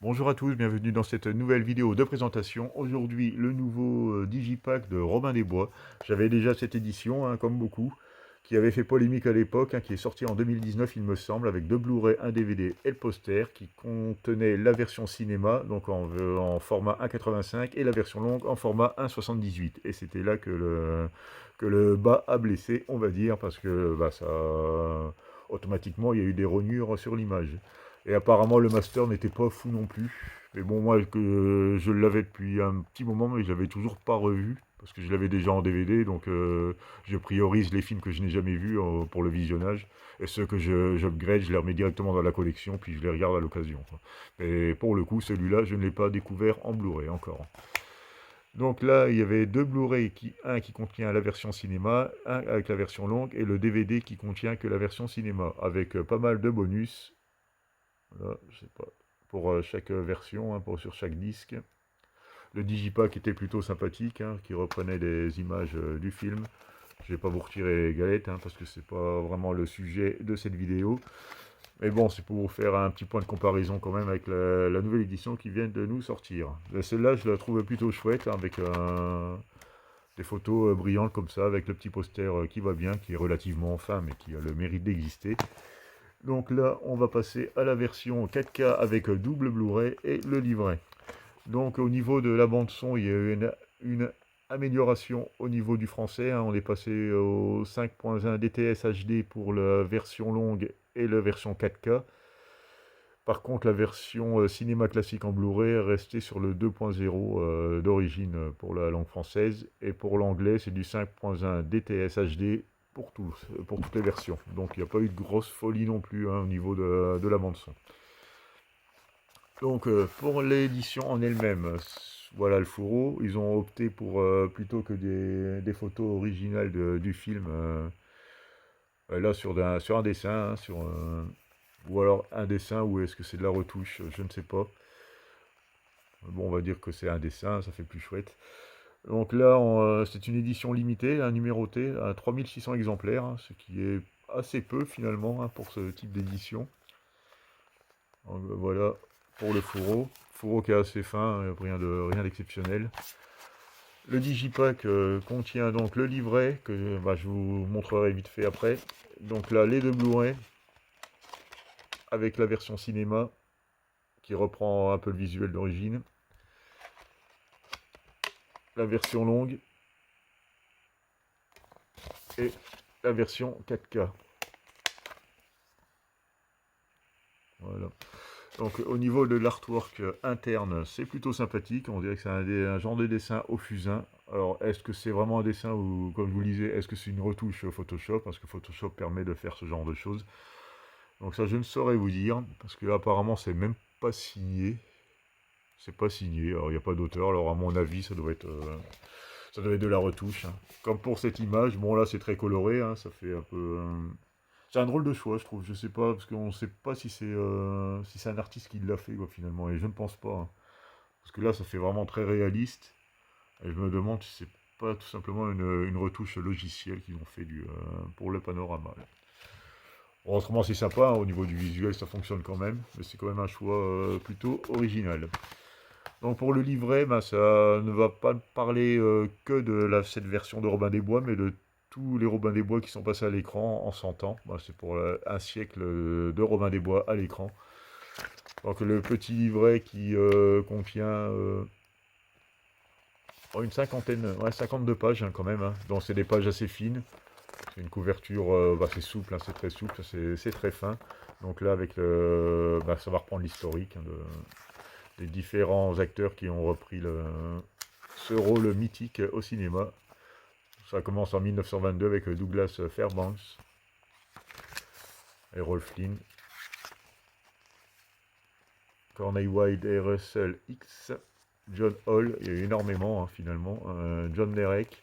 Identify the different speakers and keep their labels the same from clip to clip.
Speaker 1: Bonjour à tous, bienvenue dans cette nouvelle vidéo de présentation. Aujourd'hui, le nouveau Digipack de Robin des Bois. J'avais déjà cette édition, comme beaucoup, qui avait fait polémique à l'époque, qui est sortie en 2019, il me semble, avec deux Blu-ray, un DVD et le poster, qui contenait la version cinéma, donc en format 1,85, et la version longue en format 1,78. Et c'était là que le bas a blessé, on va dire, parce que automatiquement, il y a eu des rognures sur l'image. Et apparemment, le master n'était pas fou non plus. Mais bon, moi, que je l'avais depuis un petit moment, mais je l'avais toujours pas revu. Parce que je l'avais déjà en DVD, donc je priorise les films que je n'ai jamais vus pour le visionnage. Et ceux que j'upgrade, je les remets directement dans la collection, puis je les regarde à l'occasion, quoi. Mais pour le coup, celui-là, je ne l'ai pas découvert en Blu-ray encore. Donc là, il y avait deux Blu-ray, un qui contient la version cinéma, un avec la version longue, et le DVD qui contient que la version cinéma, avec pas mal de bonus. Voilà, je sais pas, pour chaque version, sur chaque disque. Le Digipack était plutôt sympathique, qui reprenait des images du film. Je vais pas vous retirer les galettes, parce que c'est pas vraiment le sujet de cette vidéo. Mais bon, c'est pour vous faire un petit point de comparaison quand même avec la nouvelle édition qui vient de nous sortir. Celle-là, je la trouve plutôt chouette, avec des photos brillantes comme ça, avec le petit poster qui va bien, qui est relativement fin, mais qui a le mérite d'exister. Donc là, on va passer à la version 4K avec double Blu-ray et le livret. Donc au niveau de la bande son, il y a eu une amélioration au niveau du français. On est passé au 5.1 DTS HD pour la version longue et la version 4K. Par contre, la version cinéma classique en Blu-ray est restée sur le 2.0 d'origine pour la langue française. Et pour l'anglais, c'est du 5.1 DTS HD pour toutes les versions. Donc il n'y a pas eu de grosse folie non plus, au niveau de la bande son. Donc pour l'édition en elle-même, voilà le fourreau. Ils ont opté pour, plutôt que des photos originales du film, là sur un dessin, ou alors un dessin, ou est-ce que c'est de la retouche, je ne sais pas. Bon, on va dire que c'est un dessin, ça fait plus chouette. Donc là, c'est une édition limitée, numérotée, à 3600 exemplaires, ce qui est assez peu finalement, pour ce type d'édition. Voilà pour le fourreau. Fourreau qui est assez fin, rien d'exceptionnel. Le Digipack contient donc le livret, que je vous montrerai vite fait après. Donc là, les deux Blu-ray, avec la version cinéma, qui reprend un peu le visuel d'origine. La version longue, et la version 4K. Voilà. Donc au niveau de l'artwork interne, c'est plutôt sympathique. On dirait que c'est un genre de dessin au fusain. Alors est-ce que c'est vraiment un dessin, ou comme je vous le disais, est-ce que c'est une retouche Photoshop? Parce que Photoshop permet de faire ce genre de choses. Donc ça, je ne saurais vous dire, parce que là, apparemment, c'est même pas signé. C'est pas signé, alors il n'y a pas d'auteur, alors à mon avis, ça doit être de la retouche. Comme pour cette image, bon là, c'est très coloré, ça fait un peu... C'est un drôle de choix, je trouve. Je sais pas, parce qu'on ne sait pas si c'est un artiste qui l'a fait, quoi, finalement. Et je ne pense pas. Parce que là, ça fait vraiment très réaliste. Et je me demande si c'est pas tout simplement une retouche logicielle qu'ils ont fait pour le panorama, là. Bon, autrement, c'est sympa, au niveau du visuel, ça fonctionne quand même. Mais c'est quand même un choix plutôt original. Donc pour le livret, ça ne va pas parler que de cette version de Robin des Bois, mais de tous les Robins des Bois qui sont passés à l'écran en 100 ans. C'est pour un siècle de Robin des Bois à l'écran. Donc le petit livret qui contient une cinquantaine, ouais, 52 pages, quand même. Donc c'est des pages assez fines. C'est une couverture, c'est souple, c'est très souple, c'est très fin. Donc là, avec ça va reprendre l'historique, des différents acteurs qui ont repris ce rôle mythique au cinéma. Ça commence en 1922 avec Douglas Fairbanks, Errol Flynn, Corney Wilde et Russell Hicks, John Hall, il y a eu énormément, finalement, John Derek,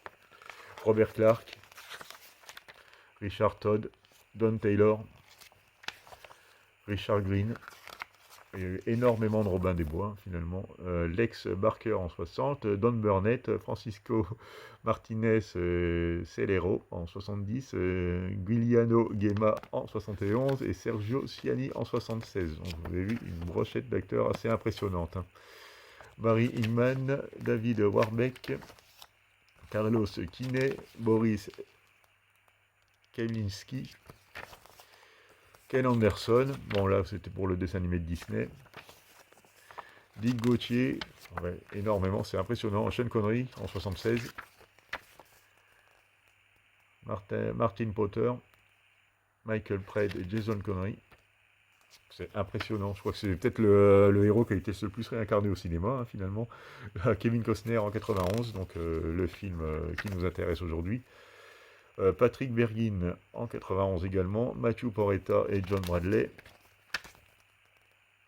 Speaker 1: Robert Clark, Richard Todd, Don Taylor, Richard Green, Il y a eu énormément de Robin des Bois, finalement. Lex Barker en 60, Don Burnett, Francisco Martinez Celero en 70, Giuliano Gemma en 71 et Sergio Ciani en 76. Donc, vous avez vu une brochette d'acteurs assez impressionnante. Hein. Barry Ingman, David Warbeck, Carlos Kinney, Boris Kalinski, Ken Anderson, bon là c'était pour le dessin animé de Disney, Dick Gauthier, ouais, énormément, c'est impressionnant, Sean Connery en 76, Martin Potter, Michael Praed et Jason Connery, c'est impressionnant, je crois que c'est peut-être le héros qui a été le plus réincarné au cinéma hein, finalement, Kevin Costner en 91, donc le film qui nous intéresse aujourd'hui. Patrick Bergin en 91 également, Matthew Porretta et John Bradley,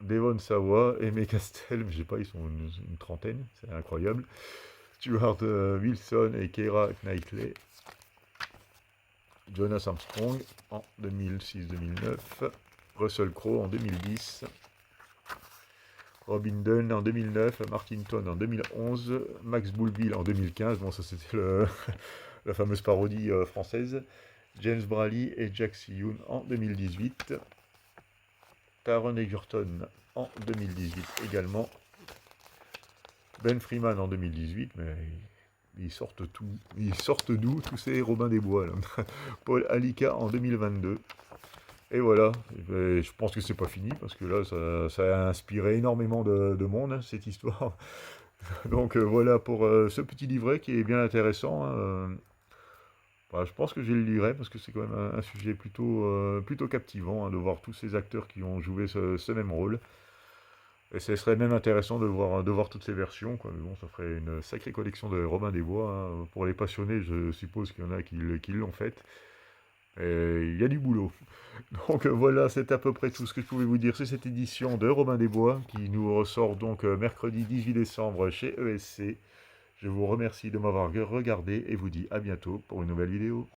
Speaker 1: Devon Sawa, Aimé Castel, je sais pas, ils sont une trentaine, c'est incroyable, Stuart Wilson et Keira Knightley, Jonas Armstrong en 2006-2009, Russell Crowe en 2010, Robin Dunn en 2009, Martin Todd en 2011, Max Boublil en 2015, bon ça c'était la fameuse parodie française, James Brally et Jack Sioun en 2018, Taron Egerton en 2018 également, Ben Freeman en 2018, mais ils sortent d'où tous ces Robin des Bois là. Paul Halika en 2022. Et voilà, et je pense que c'est pas fini, parce que là, ça a inspiré énormément de monde, hein, cette histoire. Donc voilà pour ce petit livret qui est bien intéressant. Hein, je pense que je le lirai, parce que c'est quand même un sujet plutôt captivant, hein, de voir tous ces acteurs qui ont joué ce même rôle. Et ce serait même intéressant de voir toutes ces versions, quoi. Mais bon, ça ferait une sacrée collection de Robin des Bois. Hein. Pour les passionnés, je suppose qu'il y en a qui l'ont faite. Et il y a du boulot. Donc voilà, c'est à peu près tout ce que je pouvais vous dire sur cette édition de Robin des Bois, qui nous ressort donc mercredi 18 décembre chez ESC. Je vous remercie de m'avoir regardé et vous dis à bientôt pour une nouvelle vidéo.